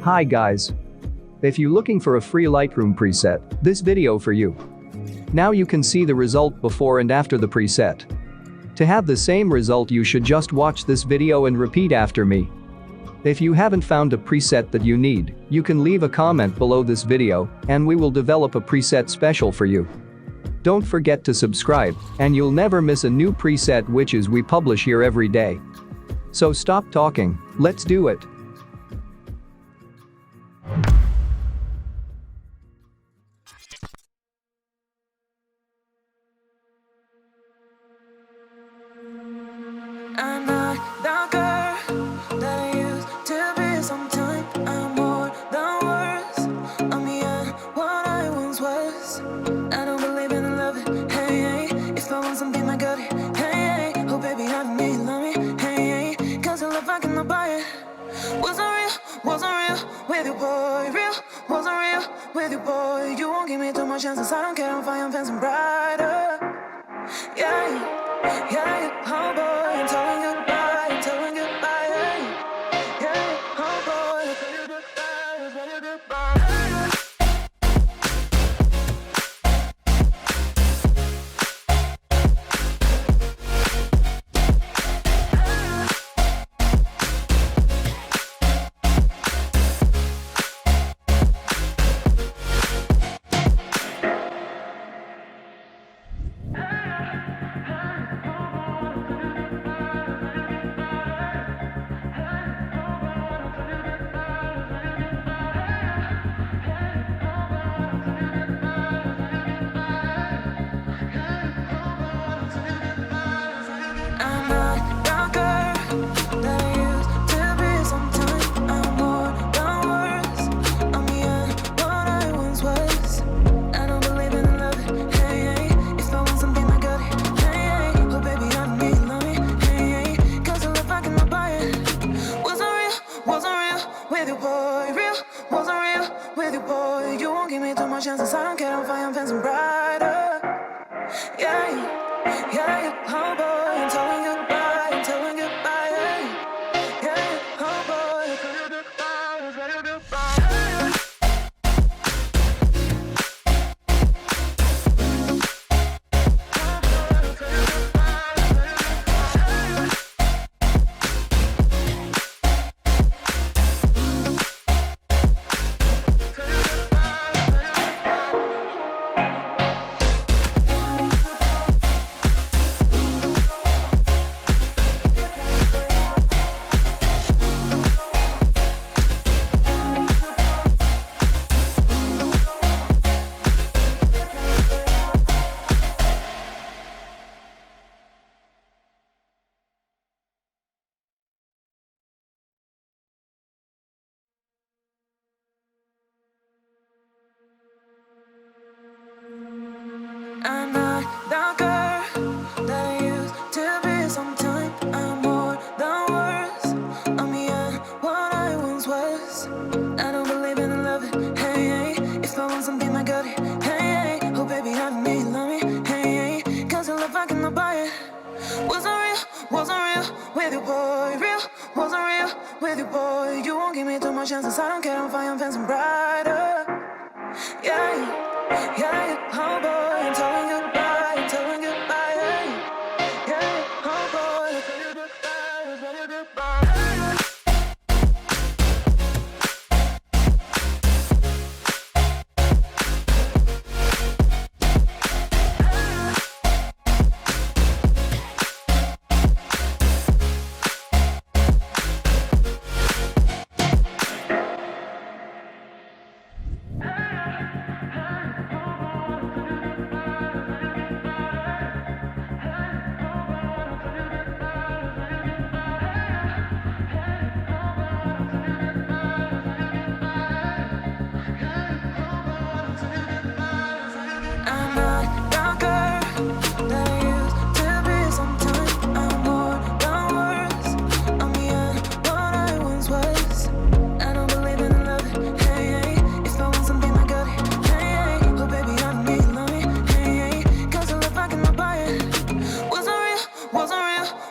Hi guys. If you're looking for a free Lightroom preset, this video for you. Now you can see the result before and after the preset. To have the same result you should just watch this video and repeat after me. If you haven't found a preset that you need, you can leave a comment below this video and we will develop a preset special for you. Don't forget to subscribe and you'll never miss a new preset which is we publish here every day. So stop talking, let's do it. I'm not the girl that I used to be. Sometime I'm more than words. I'm beyond what I once was. I don't believe in love. Hey, if I want something, I got it. Hey, oh baby, I don't need love me. Hey, cause I love I cannot buy it. Wasn't real with you, boy. Real, wasn't real with you, boy. You won't give me too much chances. I don't care if I am fancy brighter. Yeah. Oh boy, I'm telling you goodbye, yeah, oh boy, I'm telling you goodbye. Chances I don't care if I am fancy brighter. Yeah, oh boy, I'm telling you goodbye, yeah, oh boy, I'm telling you goodbye. I'm not the girl that I used to be. Sometime I'm more than words. I'm beyond what I once was. I don't believe in love. Hey, if I want something, I got it. Hey, oh baby, I don't need love me. Hey, cause I love I cannot buy it. Wasn't real with you, boy. Real, wasn't real with you, boy. You won't give me too much chances. I don't care if I am fancy brighter. Yeah, oh boy, I'm telling you goodbye, yeah, oh boy, I'm telling you goodbye.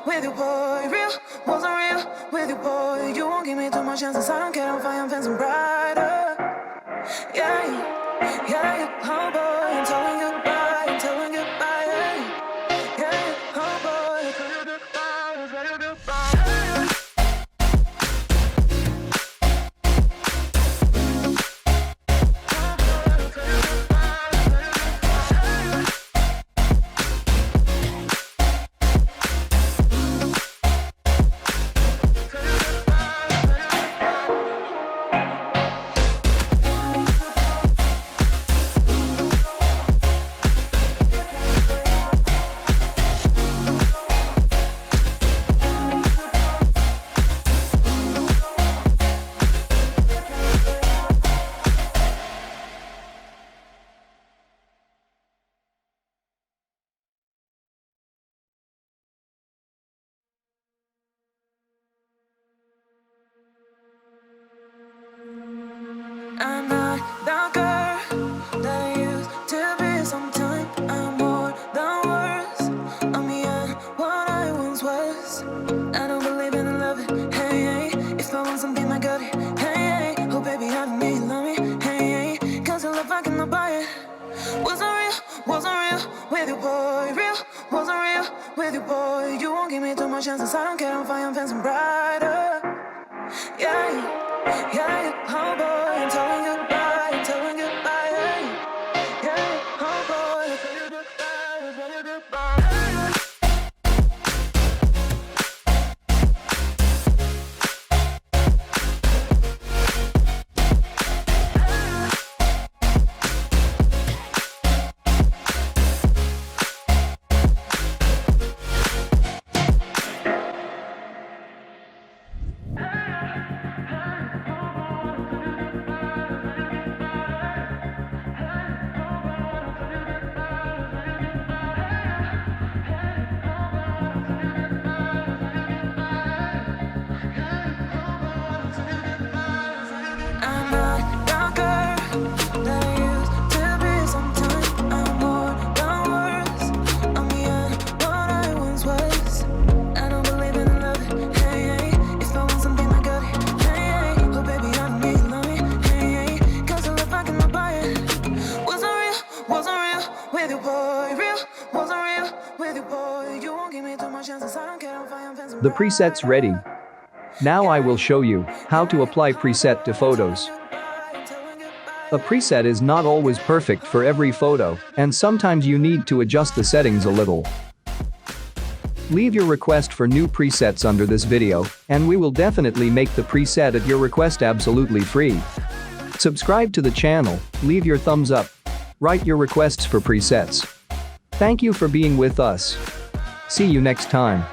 with you, boy. Real, wasn't real with you, boy. You won't give me too much. my chances, I don't care if I am fencing brighter. Yeah, oh boy, I'm telling goodbye, I'm telling goodbye. Yeah, oh boy, I'm telling goodbye, I'm telling goodbye. I'm not the girl that I used to be. Sometime I'm more than words. I'm beyond what I once was. I don't believe in love. Hey, if I want something, I got it. Hey, oh baby, I don't need love me. Hey, cause your love I cannot buy it. Wasn't real with you, boy. Real, wasn't real with you, boy. You won't give me too much chances. I don't care if I am fencing brighter. Yeah, oh boy, I'm telling goodbye, I'm telling goodbye. Yeah, oh boy, I'm telling goodbye, I'm telling goodbye. I'm not the girl that I used to be. Sometimes I'm more than words. I'm beyond what I once was. I don't believe in love. Hey, if I want something, I got it. Hey, oh baby, I don't need love me. Hey, cause your love I cannot buy it. Wasn't real with you, boy. Real, wasn't real with you, boy. You won't give me too much chances. I don't care if I am fencing. The preset's ready. Now I will show you how to apply preset to photos. A preset is not always perfect for every photo, and sometimes you need to adjust the settings a little. Leave your request for new presets under this video, and we will definitely make the preset at your request absolutely free. Subscribe to the channel, leave your thumbs up, write your requests for presets. Thank you for being with us. See you next time.